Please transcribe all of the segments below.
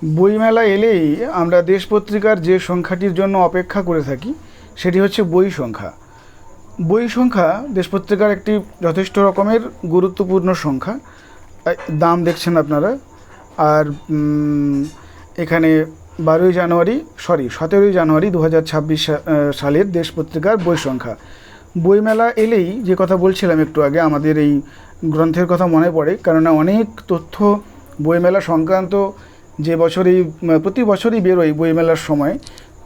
বইমেলা এলেই আমরা দেশ পত্রিকার যে সংখ্যাটির জন্য অপেক্ষা করে থাকি সেটি হচ্ছে বই সংখ্যা। বই সংখ্যা দেশ পত্রিকার একটি যথেষ্ট রকমের গুরুত্বপূর্ণ সংখ্যা। দাম দেখছেন আপনারা। আর এখানে 17ই জানুয়ারি 2026 সালের দেশ পত্রিকার বই সংখ্যা। বইমেলা এলেই যে কথা বলছিলাম একটু আগে, আমাদের এই গ্রন্থের কথা মনে পড়ে, কেননা অনেক তথ্য বইমেলা সংক্রান্ত যে বছরই প্রতি বছরই বেরোয় বইমেলার সময়।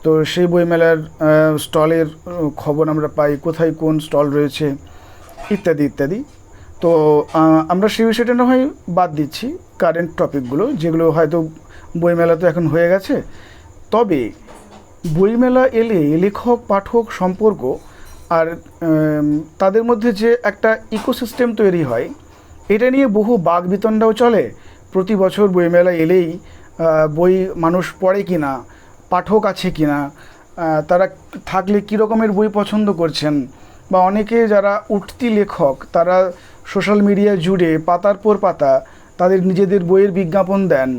তো সেই বইমেলার স্টলের খবর আমরা পাই, কোথায় কোন স্টল রয়েছে ইত্যাদি ইত্যাদি। তো আমরা সেই বিষয়টা না হয় বাদ দিচ্ছি, কারেন্ট টপিকগুলো যেগুলো হয়তো বইমেলা তো এখন হয়ে গেছে। তবে বইমেলা এলে লেখক পাঠক সম্পর্ক আর তাদের মধ্যে যে একটা ইকোসিস্টেম তৈরি হয়, এটা নিয়ে বহু বাকবিতণ্ডাও চলে। প্রতি বছর বইমেলা এলেই বই মানুষ পড়ে কি না, পাঠক আছে কি না, তারা থাকলে কী রকমের বই পছন্দ করছেন, বা অনেকে যারা উঠতি লেখক তারা সোশ্যাল মিডিয়া জুড়ে পাতার পর পাতা তাদের নিজেদের বইয়ের বিজ্ঞাপন দেন।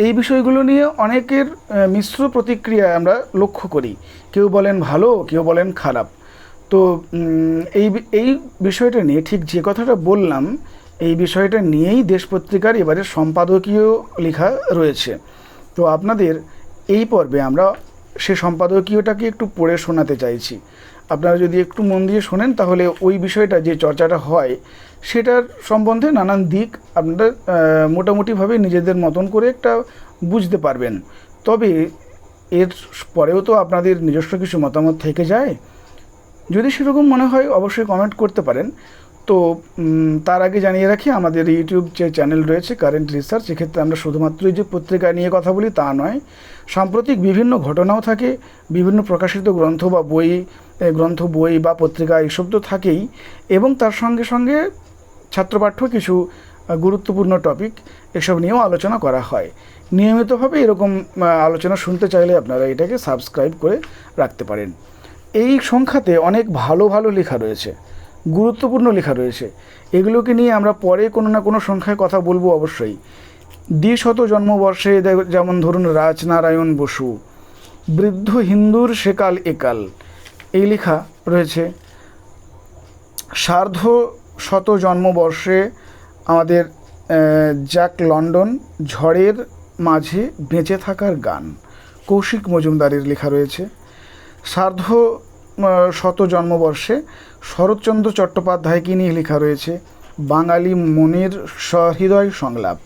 এই বিষয়গুলো নিয়ে অনেকের মিশ্র প্রতিক্রিয়া আমরা লক্ষ্য করি। কেউ বলেন ভালো, কেউ বলেন খারাপ। তো এই বিষয়টা নিয়ে ঠিক যে কথাটা বললাম, এই বিষয়টা নিয়েই দেশ পত্রিকার এবারে সম্পাদকীয় লেখা রয়েছে। তো আপনাদের এই পর্বে আমরা সে সম্পাদকীয়টাকে একটু পড়ে শোনাতে চাইছি। আপনারা যদি একটু মন দিয়ে শোনেন তাহলে ওই বিষয়টা যে চর্চাটা হয় সেটার সম্বন্ধে নানান দিক আপনারা মোটামুটিভাবে নিজেদের মতন করে একটা বুঝতে পারবেন। তবে এর পরেও তো আপনাদের নিজস্ব কিছু মতামত থেকে যায়। যদি সেরকম মনে হয় অবশ্যই কমেন্ট করতে পারেন। তো তার আগে জানিয়ে রাখি, আমাদের ইউটিউব যে চ্যানেল রয়েছে কারেন্ট রিসার্চ, সেক্ষেত্রে আমরা শুধুমাত্রই যে পত্রিকা নিয়ে কথা বলি তা নয়, সাম্প্রতিক বিভিন্ন ঘটনাও থাকে, বিভিন্ন প্রকাশিত গ্রন্থ বই বা পত্রিকা এসব তো থাকেই, এবং তার সঙ্গে সঙ্গে ছাত্রপাঠ্য কিছু গুরুত্বপূর্ণ টপিক এসব নিয়েও আলোচনা করা হয়। নিয়মিতভাবে এরকম আলোচনা শুনতে চাইলে আপনারা এটাকে সাবস্ক্রাইব করে রাখতে পারেন। এই সংখ্যাতে অনেক ভালো ভালো লেখা রয়েছে, গুরুত্বপূর্ণ লেখা রয়েছে। এগুলোকে নিয়ে আমরা পরে কোনো না কোনো সংখ্যায় কথা বলবো অবশ্যই। 200 জন্মবর্ষে যেমন ধরুন রাজনারায়ণ বসু, বৃদ্ধ হিন্দুর সেকাল একাল, এই লেখা রয়েছে। সার্ধ শত জন্মবর্ষে আমাদের জ্যাক লন্ডন, ঝড়ের মাঝে বেঁচে থাকার গান, কৌশিক মজুমদারের লেখা রয়েছে। সার্ধ শত জন্মবর্ষে শরৎচন্দ্র চট্টোপাধ্যায়কে নিয়ে লেখা রয়েছে, বাঙালি মনের সহৃদয় সংলাপ,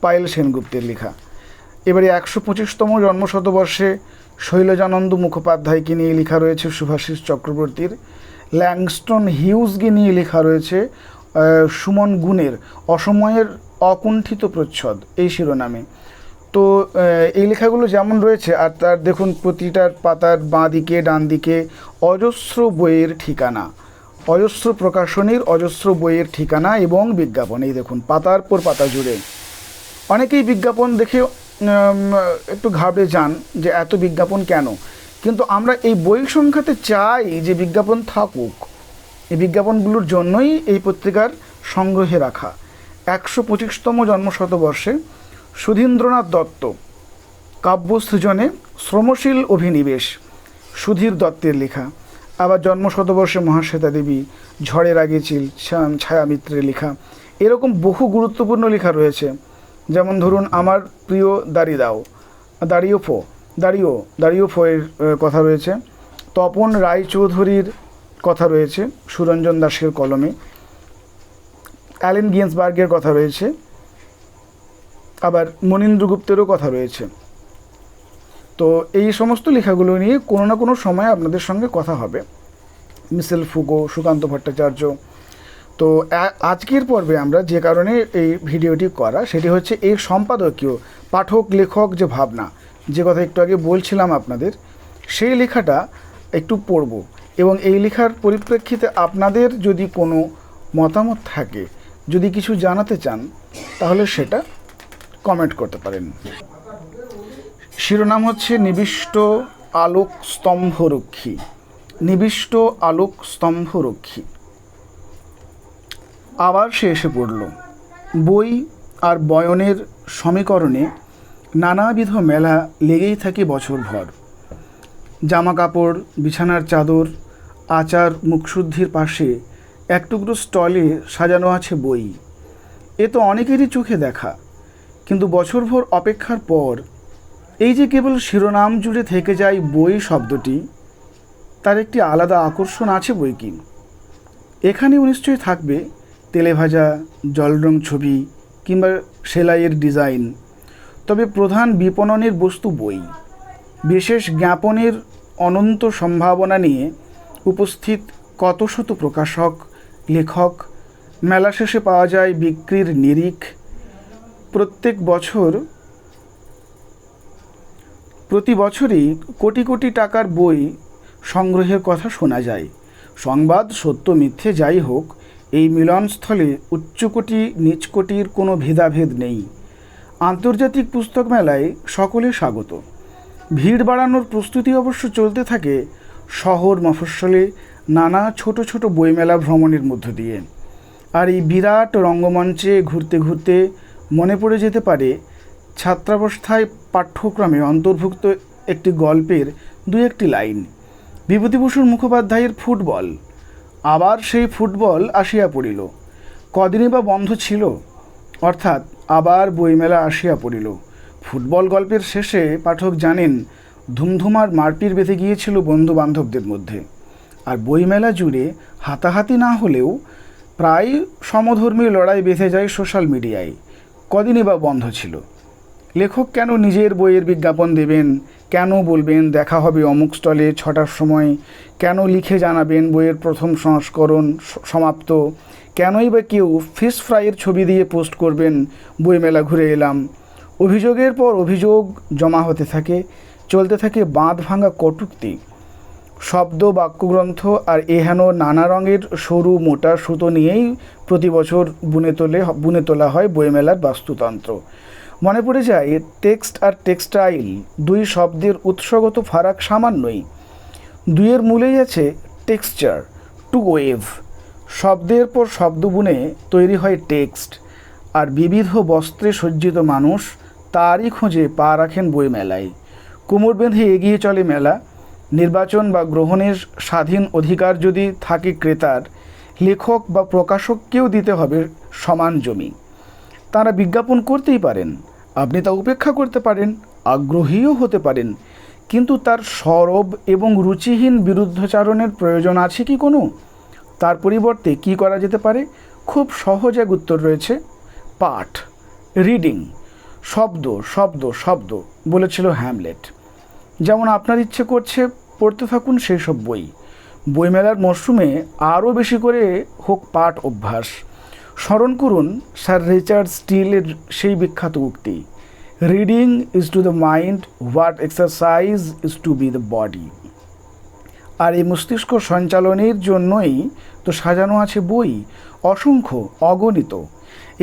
পায়েল সেনগুপ্তের লেখা। এবারে 125তম জন্মশতবর্ষে শৈলজানন্দ মুখোপাধ্যায়কে নিয়ে লেখা রয়েছে শুভাশিস চক্রবর্তীর। ল্যাংস্টন হিউজকে নিয়ে লেখা রয়েছে সুমন গুণের অসময়ের অকুণ্ঠিত প্রচ্ছদ, এই শিরোনামে। তো এই লেখাগুলো যেমন রয়েছে, আর তার দেখুন প্রতিটার পাতার বাঁ দিকে ডান দিকে অজস্র বইয়ের ঠিকানা, অজস্র প্রকাশনীর অজস্র বইয়ের ঠিকানা এবং বিজ্ঞাপন। এই দেখুন পাতার পর পাতা জুড়ে। অনেকেই বিজ্ঞাপন দেখে একটু ঘাবড়ে যান যে এত বিজ্ঞাপন কেন, কিন্তু আমরা এই বই সংখ্যাতে চাই যে বিজ্ঞাপন থাকুক। এই বিজ্ঞাপনগুলোর জন্যই এই পত্রিকার সংগ্রহে রাখা। 125তম জন্মশতবর্ষে সুধীন্দ্রনাথ দত্ত, কাব্য সৃজনে শ্রমশীল অভিনিবেশ, সুধীর দত্তের লেখা। আবার জন্মশতবর্ষে মহাশ্বেতা দেবী, ঝড়ের আগে চিল, ছায়া মিত্রের লেখা। এরকম বহু গুরুত্বপূর্ণ লেখা রয়েছে। যেমন ধরুন আমার প্রিয় দাড়িও ফোয়ের কথা রয়েছে। তপন রায়চৌধুরীর কথা রয়েছে সুরঞ্জন দাসের কলমে। অ্যালেন গিন্সবার্গের কথা রয়েছে। আবার মনীন্দ্রগুপ্তেরও কথা রয়েছে। তো এই সমস্ত লেখাগুলো নিয়ে কোনো না কোনো সময় আপনাদের সঙ্গে কথা হবে। মিশেল ফুকো, সুকান্ত ভট্টাচার্য। তো আজকের পর্বে আমরা যে কারণে এই ভিডিওটি করা, সেটি হচ্ছে এই সম্পাদকীয় পাঠক লেখক যে ভাবনা, যে কথা একটু আগে বলছিলাম আপনাদের, সেই লেখাটা একটু পড়ব। এবং এই লেখার পরিপ্রেক্ষিতে আপনাদের যদি কোনো মতামত থাকে, যদি কিছু জানাতে চান, তাহলে সেটা কমেন্ট করতে পারেন। শিরোনাম হচ্ছে নিবিষ্ট আলোক স্তম্ভরক্ষী। নিবিষ্ট আলোক স্তম্ভরক্ষী। আবার সে এসে পড়ল। বই আর বয়নের সমীকরণে নানাবিধ মেলা লেগেই থাকে বছরভর। জামা কাপড়, বিছানার চাদর, আচার, মুখশুদ্ধির পাশে এক টুকরো স্টলে সাজানো আছে বই। এ তো অনেকেরই চোখে দেখা, কিন্তু বছরভর অপেক্ষার পর এই যে কেবল শিরোনাম জুড়ে থেকে যায় বই শব্দটি, তার একটি আলাদা আকর্ষণ আছে বই কি। এখানেও নিশ্চয়ই থাকবে তেলেভাজা জলরং ছবি কিংবা সেলাইয়ের ডিজাইন, তবে প্রধান বিপণনের বস্তু বই। বিশেষ জ্ঞাপনের অনন্ত সম্ভাবনা নিয়ে উপস্থিত কত শত প্রকাশক, লেখক। মেলা শেষে পাওয়া যায় বিক্রির নিরিখ। প্রতি বছরই কোটি কোটি টাকার বই সংগ্রহের কথা শোনা যায়। সংবাদ সত্য মিথ্যে যাই হোক, এই মিলনস্থলে উচ্চকোটি নিচকোটির কোনো ভেদাভেদ নেই। আন্তর্জাতিক পুস্তক মেলায় সকলে স্বাগত। ভিড় বাড়ানোর প্রস্তুতি অবশ্য চলতে থাকে শহর মফস্বলে নানা ছোট ছোট বইমেলা ভ্রমণের মধ্য দিয়ে। আর এই বিরাট রঙ্গমঞ্চে ঘুরতে ঘুরতে মনে পড়ে যেতে পারে ছাত্রাবস্থায় পাঠ্যক্রমে অন্তর্ভুক্ত একটি গল্পের দু একটি লাইন। বিভূতিভূষণ মুখোপাধ্যায়ের ফুটবল। আবার সেই ফুটবল আসিয়া পড়িল, কদিনই বা বন্ধ ছিল, অর্থাৎ আবার বইমেলা আসিয়া পড়িল। ফুটবল গল্পের শেষে পাঠক জানেন ধুমধুমার মারপিট বেঁধে গিয়েছিল বন্ধু বান্ধবদের মধ্যে। আর বইমেলা জুড়ে হাতাহাতি না হলেও প্রায় সমধর্মী লড়াই বেঁধে যায় সোশ্যাল মিডিয়ায়। কদিনই বা বন্ধ ছিল। লেখক কেন নিজের বইয়ের বিজ্ঞাপন দেবেন, কেন বলবেন দেখা হবে অমুক স্টলে 6টার সময়, কেন লিখে জানাবেন বইয়ের প্রথম সংস্করণ সমাপ্ত, কেনই বা কেউ ফিশ ফ্রাইয়ের ছবি দিয়ে পোস্ট করবেন বইমেলা ঘুরে এলাম। অভিযোগের পর অভিযোগ জমা হতে থাকে, চলতে থাকে বাঁধ ভাঙা কটূক্তি। শব্দ, বাক্যগ্রন্থ আর এহেন নানা রঙের সরু মোটা সুতো নিয়েই প্রতি বছর বুনে তোলা হয় বইমেলার বাস্তুতন্ত্র। মনে পড়ে যায় টেক্সট আর টেক্সটাইল, দুই শব্দের উৎসগত ফারাক সামান্যই। দুইয়ের মূলেই আছে টেক্সচার, টু ওয়েভ। শব্দের পর শব্দ বুনে তৈরি হয় টেক্সট, আর বিবিধ বস্ত্রে সজ্জিত মানুষ তারই খোঁজে পা রাখেন বইমেলায়। কোমর বেঁধে এগিয়ে চলে মেলা। নির্বাচন বা গ্রহণের স্বাধীন অধিকার যদি থাকে ক্রেতার, লেখক বা প্রকাশককেও দিতে হবে সমান জমি। তারা বিজ্ঞাপন করতেই পারেন, আপনি তা উপেক্ষা করতে পারেন, আগ্রহীও হতে পারেন, কিন্তু তার সরব এবং রুচিহীন বিরুদ্ধচারণের প্রয়োজন আছে কি কোনো? তার পরিবর্তে কি করা যেতে পারে? খুব সহজ এক উত্তর রয়েছে, পাঠ, রিডিং। শব্দ শব্দ শব্দ বলেছিল হ্যামলেট। যেমন আপনার ইচ্ছে করছে পড়তে থাকুন সেই সব বই। বইমেলার মরশুমে আরও বেশি করে হোক পাঠ অভ্যাস। স্মরণ করুন স্যার রিচার্ড স্টিলের সেই বিখ্যাত উক্তি, reading is to the mind what exercise is to the body বডি। আর এই মস্তিষ্ক সঞ্চালনের জন্যই তো সাজানো আছে বই, অসংখ্য, অগণিত।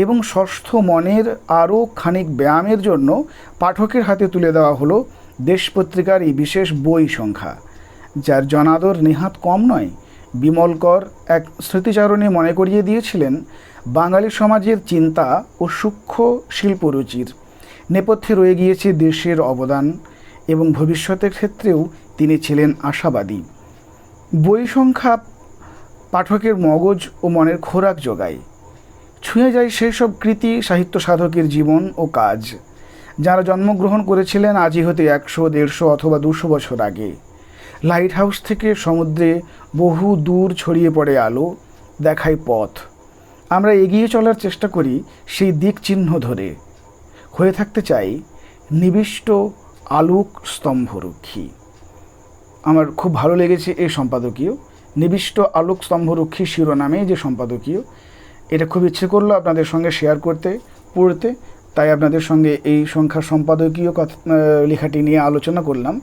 এবং ষষ্ঠ মনের আরও খানিক ব্যায়ামের জন্য পাঠকের হাতে তুলে দেওয়া হলো দেশ পত্রিকার এই বিশেষ বই সংখ্যা, যার জনাদর নেহাত কম নয়। বিমলকর এক স্মৃতিচারণে মনে করিয়ে দিয়েছিলেন বাঙালি সমাজের চিন্তা ও সূক্ষ্ম শিল্পরুচির নেপথ্যে রয়ে গিয়েছে দেশের অবদান, এবং ভবিষ্যতের ক্ষেত্রেও তিনি ছিলেন আশাবাদী। বই সংখ্যা পাঠকের মগজ ও মনের খোরাক যোগায়। ছুঁয়ে যায় সেই সব কৃতি সাহিত্য সাধকের জীবন ও কাজ, যারা জন্মগ্রহণ করেছিলেন আজই হতে 100, 150 অথবা 200 বছর আগে। লাইট হাউস থেকে সমুদ্রে বহু দূর ছড়িয়ে পড়ে আলো, দেখায় পথ। আমরা এগিয়ে চলার চেষ্টা করি সেই দিক চিহ্ন ধরে। হয়ে থাকতে চাই নিবিষ্ট আলোক স্তম্ভরক্ষী। আমার খুব ভালো লেগেছে এই সম্পাদকীয়, নিবিষ্ট আলোক স্তম্ভরক্ষী শিরোনামে যে সম্পাদকীয়, এটা খুব ইচ্ছে করলো আপনাদের সঙ্গে শেয়ার করতে, পড়তে। তাই আপনাদের সঙ্গে এই সংখ্যার সম্পাদকীয় লেখাটি নিয়ে আলোচনা করলাম।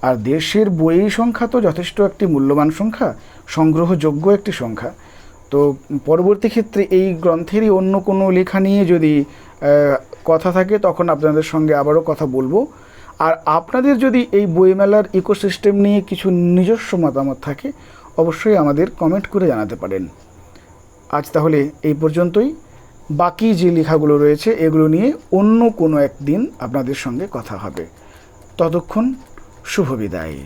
আর দেশের বই সংখ্যা তো যথেষ্ট একটি মূল্যবান সংখ্যা, সংগ্রহযোগ্য একটি সংখ্যা। তো পরবর্তী ক্ষেত্রে এই গ্রন্থেরই অন্য কোনো লেখা নিয়ে যদি কথা থাকে তখন আপনাদের সঙ্গে আবারও কথা বলবো। আর আপনাদের যদি এই বইমেলার ইকোসিস্টেম নিয়ে কিছু নিজস্ব মতামত থাকে অবশ্যই আমাদের কমেন্ট করে জানাতে পারেন। আজ তাহলে এই পর্যন্তই। বাকি যে লেখাগুলো রয়েছে এগুলো নিয়ে অন্য কোনো একদিন আপনাদের সঙ্গে কথা হবে। ততক্ষণ শুভ বিদায়।